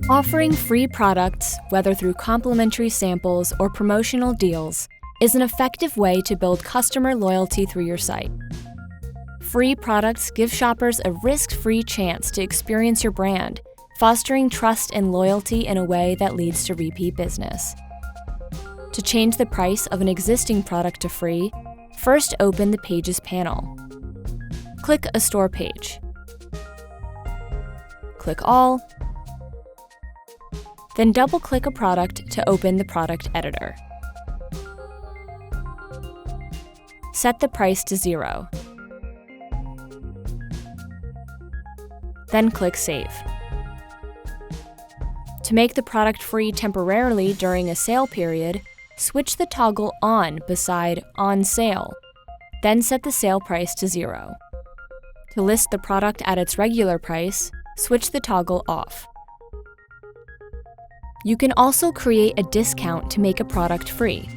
Offering free products, whether through complimentary samples or promotional deals, is an effective way to build customer loyalty through your site. Free products give shoppers a risk-free chance to experience your brand, fostering trust and loyalty in a way that leads to repeat business. To change the price of an existing product to free, first open the Pages panel. Click a store page. Click All, then double-click a product to open the product editor. Set the price to 0. Then click Save. To make the product free temporarily during a sale period, switch the toggle on beside On Sale, then set the sale price to 0. To list the product at its regular price, switch the toggle off. You can also create a discount to make a product free.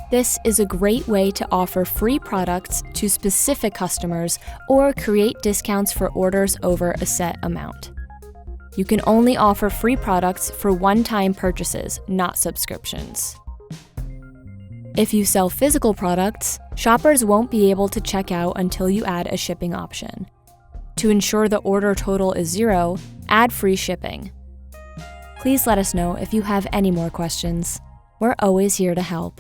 This is a great way to offer free products to specific customers or create discounts for orders over a set amount. You can only offer free products for one-time purchases, not subscriptions. If you sell physical products, shoppers won't be able to check out until you add a shipping option. To ensure the order total is 0, add free shipping. Please let us know if you have any more questions. We're always here to help.